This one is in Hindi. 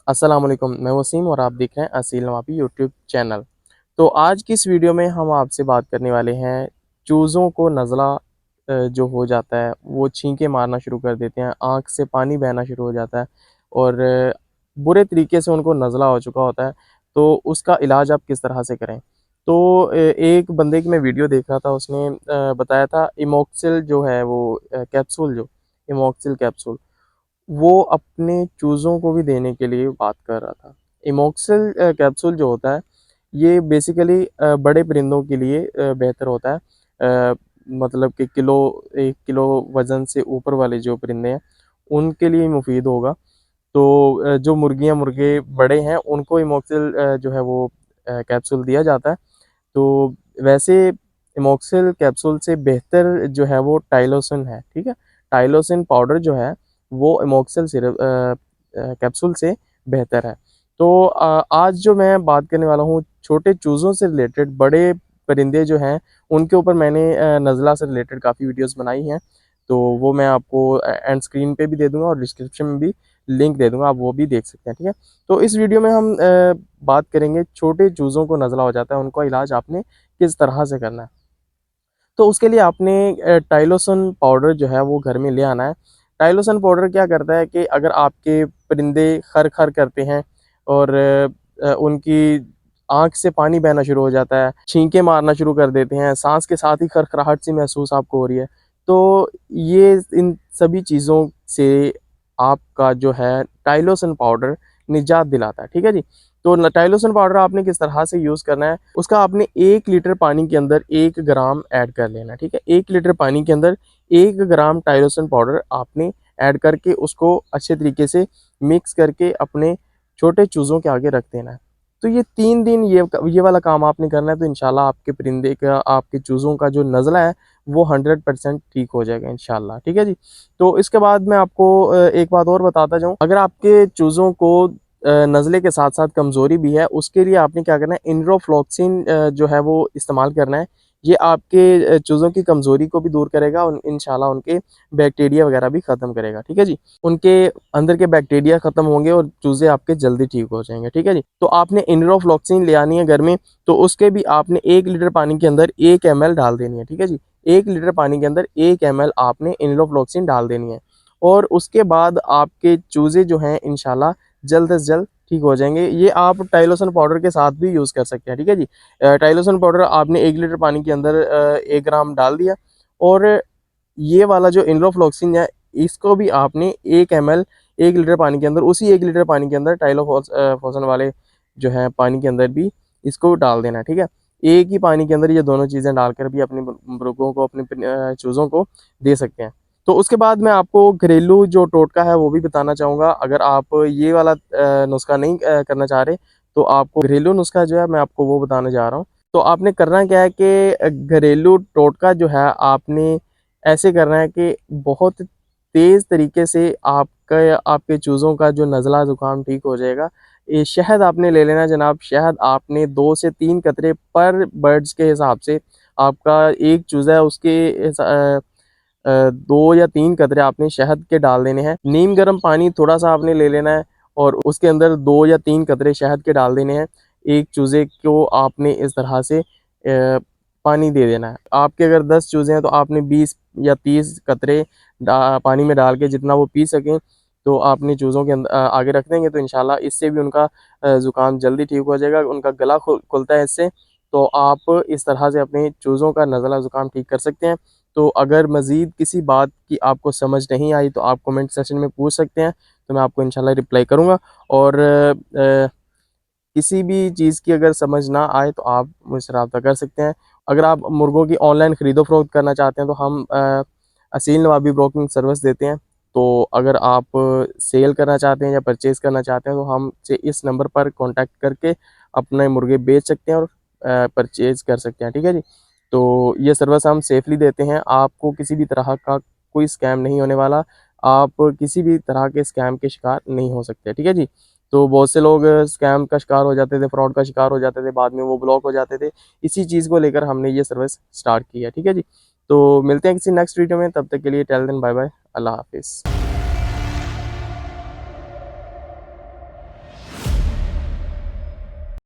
अस्सलाम वालेकुम, मैं वसीम और आप देख रहे हैं असील नवाबी यूट्यूब चैनल। तो आज की इस वीडियो में हम आपसे बात करने वाले हैं चूज़ों को नज़ला जो हो जाता है वो छींके मारना शुरू कर देते हैं, आँख से पानी बहना शुरू हो जाता है और बुरे तरीके से उनको नज़ला हो चुका होता है, तो उसका इलाज आप किस तरह से करें? तो एक बंदे की मैं वीडियो देख रहा था, उसने बताया था इमोक्सिल जो है वो कैप्सूल जो इमोक्सिल कैप्सूल वो अपने चूज़ों को भी देने के लिए बात कर रहा था। इमोक्सिल कैप्सूल जो होता है, ये बेसिकली बड़े परिंदों के लिए बेहतर होता है। मतलब कि 1 किलो वज़न से ऊपर वाले जो परिंदे हैं, उनके लिए मुफ़ीद होगा। तो जो मुर्गियाँ, मुर्गे बड़े हैं, उनको इमोक्सिल जो है वो कैप्सूल दिया जाता है। तो वैसे इमोक्सिल कैप्सूल से बेहतर जो है वो टाइलोसिन है, ठीक है? टाइलोसिन पाउडर जो है वो इमोक्सिल कैप्सूल से बेहतर है। तो आज जो मैं बात करने वाला हूँ छोटे चूज़ों से रिलेटेड, बड़े परिंदे जो हैं उनके ऊपर मैंने नज़ला से रिलेटेड काफ़ी वीडियोज़ बनाई हैं। तो वो मैं आपको एंड स्क्रीन पे भी दे दूँगा और डिस्क्रिप्शन में भी लिंक दे दूँगा, आप वो भी देख सकते हैं, ठीक है? तो इस वीडियो में हम बात करेंगे छोटे चूज़ों को नज़ला हो जाता है, उनका इलाज आपने किस तरह से करना है। तो उसके लिए आपने टाइलोसन पाउडर जो है वो घर में ले आना है। टाइलोसन पाउडर क्या करता है कि अगर आपके परिंदे खर-खर करते हैं और उनकी आँख से पानी बहना शुरू हो जाता है, छींके मारना शुरू कर देते हैं, साँस के साथ ही खरखराहट सी महसूस आपको हो रही है, तो ये इन सभी चीज़ों से आपका जो है टाइलोसन पाउडर निजात दिलाता है, ठीक है जी? तो टाइलोसन पाउडर आपने किस तरह से यूज़ करना है, उसका आपने 1 लीटर पानी के अंदर 1 ग्राम ऐड कर लेना है, ठीक है? 1 लीटर पानी के अंदर 1 ग्राम टाइलोसन पाउडर आपने ऐड करके उसको अच्छे तरीके से मिक्स करके अपने छोटे चूज़ों के आगे रख देना है। तो ये 3 दिन ये वाला काम आपने करना है, तो इंशाल्लाह आपके परिंदे का, आपके चूज़ों का जो नज़ला है वो 100% ठीक हो जाएगा इंशाल्लाह, ठीक है जी? तो इसके बाद मैं आपको एक बात और बताता जाऊँ, अगर आपके चूज़ों को नज़ले के साथ-साथ कमज़ोरी भी है, उसके लिए आपने क्या करना है, इन्ड्रोफ्लॉक्सिन जो है वो इस्तेमाल करना है। ये आपके चूज़ों की कमज़ोरी को भी दूर करेगा और इंशाल्लाह उनके बैक्टीरिया वगैरह भी ख़त्म करेगा, ठीक है जी? उनके अंदर के बैक्टीरिया ख़त्म होंगे और चूज़े आपके जल्दी ठीक हो जाएँगे, ठीक है जी? तो आपने इन्ड्रोफ्लॉक्सिन ले आनी है घर में, तो उसके भी आपने 1 लीटर पानी के अंदर 1 एमएल डाल देनी है, ठीक है जी? 1 लीटर पानी के अंदर 1 एमएल आपने इन्ड्रोफ्लॉक्सिन डाल देनी है और उसके बाद आपके चूज़े जो हैं इंशाल्लाह जल्द से जल्द ठीक हो जाएँगे। ये आप टाइलोसन पाउडर के साथ भी यूज़ कर सकते हैं, ठीक है जी? टाइलोसन पाउडर आपने 1 लीटर पानी के अंदर 1 ग्राम डाल दिया और ये वाला जो इन्ड्रोफ्लॉक्सिन है, इसको भी आपने 1 एमएल 1 लीटर पानी के अंदर, उसी 1 लीटर पानी के अंदर फोसन वाले जो है पानी के अंदर भी इसको डाल देना है, ठीक है? एक ही पानी के अंदर ये दोनों चीज़ें डालकर भी अपने मुर्गों को, अपने चूज़ों को दे सकते हैं। तो उसके बाद मैं आपको घरेलू जो टोटका है वो भी बताना चाहूँगा। अगर आप ये वाला नुस्खा नहीं करना चाह रहे, तो आपको घरेलू नुस्खा जो है मैं आपको वो बताने जा रहा हूँ। तो आपने करना क्या है कि घरेलू टोटका जो है आपने ऐसे करना है कि बहुत तेज़ तरीके से आपके चूज़ों का जो नज़ला ज़ुकाम ठीक हो जाएगा। ये शहद आपने ले लेना जनाब, शहद आपने 2 से 3 कतरे पर बर्ड्स के हिसाब से, आपका एक चूज़ा है उसके 2 या 3 कतरे आपने शहद के डाल देने हैं। नीम गर्म पानी थोड़ा-सा आपने ले लेना है और उसके अंदर 2 या 3 कतरे शहद के डाल देने हैं। एक चूज़े को आपने इस तरह से पानी दे देना है। आपके अगर 10 चूज़े हैं तो आपने 20 या 30 कतरे पानी में डाल के जितना वो पी सकें, तो आपने चूज़ों के आगे रख देंगे, तो इंशाल्लाह इससे भी उनका ज़ुकाम जल्दी ठीक हो जाएगा। उनका गला खुलता है इससे, तो आप इस तरह से अपने चूज़ों का नज़ला ज़ुकाम ठीक कर सकते हैं। तो अगर मज़ीद किसी बात की आपको समझ नहीं आई तो आप कमेंट सेक्शन में पूछ सकते हैं, तो मैं आपको इंशाल्लाह रिप्लाई करूँगा और किसी भी चीज़ की अगर समझ ना आए तो आप मुझसे राब्ता कर सकते हैं। अगर आप मुर्गों की ऑनलाइन ख़रीदो-फ़रोख्त करना चाहते हैं तो हम असील नवाबी ब्रोकिंग सर्विस देते हैं। तो अगर आप सेल करना चाहते हैं या परचेज़ करना चाहते हैं तो हमसे इस नंबर पर कॉन्टैक्ट करके अपने मुर्गे बेच सकते हैं और परचेज़ कर सकते हैं, ठीक है जी? तो ये सर्विस हम सेफ़ली देते हैं, आपको किसी भी तरह का कोई स्कैम नहीं होने वाला, आप किसी भी तरह के स्कैम के शिकार नहीं हो सकते, ठीक है जी? तो बहुत से लोग स्कैम का शिकार हो जाते थे, फ्रॉड का शिकार हो जाते थे, बाद में वो ब्लॉक हो जाते थे। इसी चीज़ को लेकर हमने ये सर्विस स्टार्ट की है, ठीक है जी? तो मिलते हैं किसी नेक्स्ट वीडियो में, तब तक के लिए टिल देन बाय बाय, अल्लाह हाफ़िज़।